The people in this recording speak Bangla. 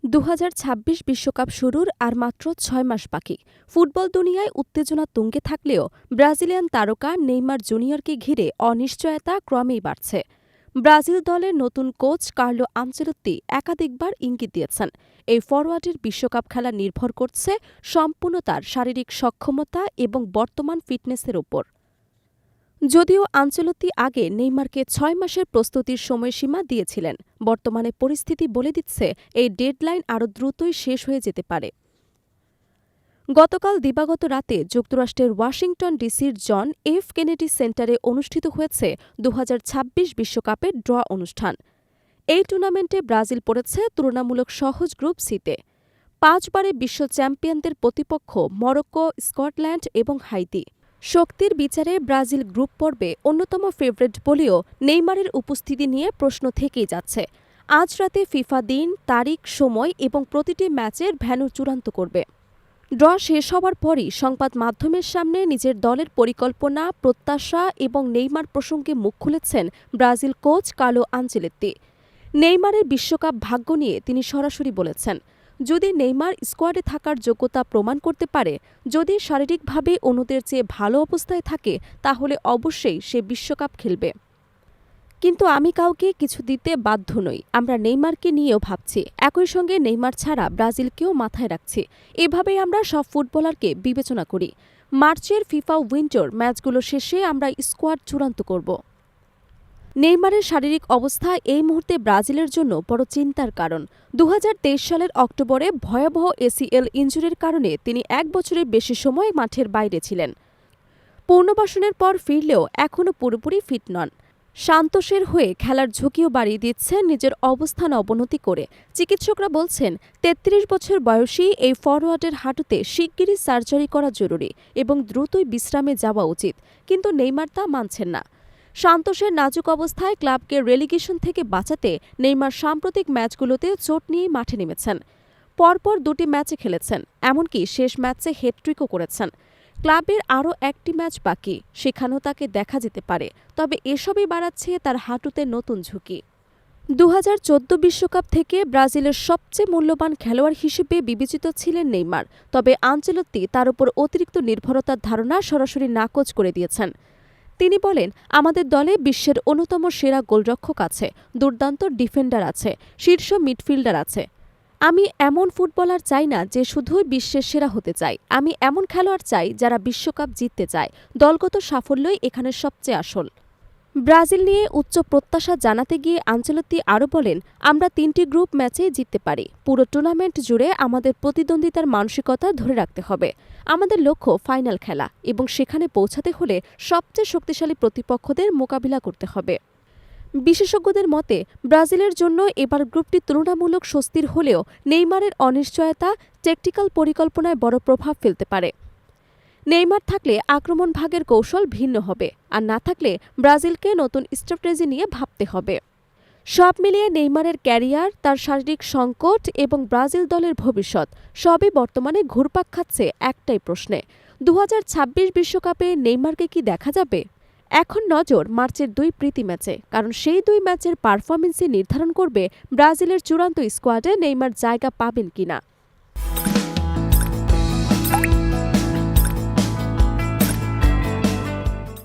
২০২৬ বিশ্বকাপ শুরুর আর মাত্র ৬ মাস বাকি। ফুটবল দুনিয়ায় উত্তেজনা তুঙ্গে থাকলেও ব্রাজিলিয়ান তারকা নেইমার জুনিয়রকে ঘিরে অনিশ্চয়তা ক্রমেই বাড়ছে। ব্রাজিল দলের নতুন কোচ কার্লো আনচেলত্তি একাধিকবার ইঙ্গিত দিয়েছেন, এই ফরোয়ার্ডের বিশ্বকাপ খেলা নির্ভর করছে সম্পূর্ণ তার শারীরিক সক্ষমতা এবং বর্তমান ফিটনেসের ওপর। যদিও আনচেলত্তি আগে নেইমারকে ৬ মাসের প্রস্তুতির সময়সীমা দিয়েছিলেন, বর্তমানে পরিস্থিতি বলে দিচ্ছে এই ডেডলাইন আরও দ্রুতই শেষ হয়ে যেতে পারে। গতকাল দিবাগত রাতে যুক্তরাষ্ট্রের ওয়াশিংটন ডিসির জন এফ কেনেডি সেন্টারে অনুষ্ঠিত হয়েছে ২০২৬ বিশ্বকাপের ড্র অনুষ্ঠান। এই টুর্নামেন্টে ব্রাজিল পড়েছে তুলনামূলক সহজ গ্রুপ সিতে। ৫ বারের বিশ্ব চ্যাম্পিয়নদের প্রতিপক্ষ মরক্কো, স্কটল্যান্ড এবং হাইতি। শক্তির বিচারে ব্রাজিল গ্রুপ পর্বে অন্যতম ফেভারিট বলেও নেইমারের উপস্থিতি নিয়ে প্রশ্ন থেকেই যাচ্ছে। আজ রাতে ফিফা দিন, তারিখ, সময় এবং প্রতিটি ম্যাচের ভেন্যু চূড়ান্ত করবে। ড্র শেষ হওয়ার পরই সংবাদ মাধ্যমের সামনে নিজের দলের পরিকল্পনা, প্রত্যাশা এবং নেইমার প্রসঙ্গে মুখ খুলেছেন ব্রাজিল কোচ কার্লো আনচেলত্তি। নেইমারের বিশ্বকাপ ভাগ্য নিয়ে তিনি সরাসরি বলেছেন, যদি নেইমার স্কোয়াডে থাকার যোগ্যতা প্রমাণ করতে পারে, যদি শারীরিকভাবে অন্যদের চেয়ে ভালো অবস্থায় থাকে, তাহলে অবশ্যই সে বিশ্বকাপ খেলবে। কিন্তু আমি কাউকে কিছু দিতে বাধ্য নই। আমরা নেইমারকে নিয়েও ভাবছি, একই সঙ্গে নেইমার ছাড়া ব্রাজিলকেও মাথায় রাখছি। এভাবেই আমরা সব ফুটবলারকে বিবেচনা করি। মার্চের ফিফা উইন্টার ম্যাচগুলো শেষে আমরা স্কোয়াড চূড়ান্ত করব। নেইমারের শারীরিক অবস্থা এই মুহূর্তে ব্রাজিলের জন্য বড় চিন্তার কারণ। ২০২৩ সালের অক্টোবরে ভয়াবহ এসিএল ইনজুরির কারণে তিনি ১ বছরের বেশি সময় মাঠের বাইরে ছিলেন। পুনর্বাসনের পর ফিরলেও এখনও পুরোপুরি ফিট নন। সান্তোসের হয়ে খেলার ঝুঁকিও বাড়িয়ে দিচ্ছেন নিজের অবস্থান অবনতি করে। চিকিৎসকরা বলছেন ৩৩ বছর বয়সী এই ফরোয়ার্ডের হাঁটুতে শিগগিরই সার্জারি করা জরুরি এবং দ্রুতই বিশ্রামে যাওয়া উচিত, কিন্তু নেইমার তা মানছেন না। সান্তোসের নাজুক অবস্থায় ক্লাবকে রেলিগেশন থেকে বাঁচাতে নেইমার সাম্প্রতিক ম্যাচগুলোতে চোট নিয়েই মাঠে নেমেছেন। পরপর ২টি ম্যাচে খেলেছেন, এমনকি শেষ ম্যাচে হ্যাটট্রিকও করেছেন। ক্লাবের আরও একটি ম্যাচ বাকি, সেখানেও তাকে দেখা যেতে পারে, তবে এসবই বাড়াচ্ছে তার হাঁটুতে নতুন ঝুঁকি। ২০১৪ বিশ্বকাপ থেকে ব্রাজিলের সবচেয়ে মূল্যবান খেলোয়াড় হিসেবে বিবেচিত ছিলেন নেইমার, তবে আনচেলত্তি তার উপর অতিরিক্ত নির্ভরতার ধারণা সরাসরি নাকচ করে দিয়েছেন। তিনি বলেন, আমাদের দলে বিশ্বের অন্যতম সেরা গোলরক্ষক আছে, দুর্দান্ত ডিফেন্ডার আছে, শীর্ষ মিডফিল্ডার আছে। আমি এমন ফুটবলার চাই না যে শুধুই বিশ্বের সেরা হতে চাই, আমি এমন খেলোয়াড় চাই যারা বিশ্বকাপ জিততে চায়। দলগত সাফল্যই এখানে সবচেয়ে আসল। ব্রাজিল নিয়ে উচ্চ প্রত্যাশা জানাতে গিয়ে আনচেলত্তি আরও বলেন, আমরা ৩টি গ্রুপ ম্যাচেই জিততে পারি। পুরো টুর্নামেন্ট জুড়ে আমাদের প্রতিদ্বন্দ্বিতার মানসিকতা ধরে রাখতে হবে। আমাদের লক্ষ্য ফাইনাল খেলা এবং সেখানে পৌঁছাতে হলে সবচেয়ে শক্তিশালী প্রতিপক্ষদের মোকাবিলা করতে হবে। বিশেষজ্ঞদের মতে ব্রাজিলের জন্য এবার গ্রুপটি তুলনামূলক স্বস্তির হলেও নেইমারের অনিশ্চয়তা ট্যাকটিক্যাল পরিকল্পনায় বড় প্রভাব ফেলতে পারে। নেইমার থাকলে আক্রমণ ভাগের কৌশল ভিন্ন হবে, আর না থাকলে ব্রাজিলকে নতুন স্ট্র্যাটেজি নিয়ে ভাবতে হবে। সব মিলিয়ে নেইমারের ক্যারিয়ার, তার শারীরিক সংকট এবং ব্রাজিল দলের ভবিষ্যৎ সবই বর্তমানে ঘুরপাক খাচ্ছে একটাই প্রশ্নে, ২০২৬ বিশ্বকাপে নেইমারকে কি দেখা যাবে? এখন নজর মার্চের ২ প্রীতি ম্যাচে, কারণ সেই ২ ম্যাচের পারফরমেন্সই নির্ধারণ করবে ব্রাজিলের চূড়ান্ত স্কোয়াডে নেইমার জায়গা পাবেন কিনা।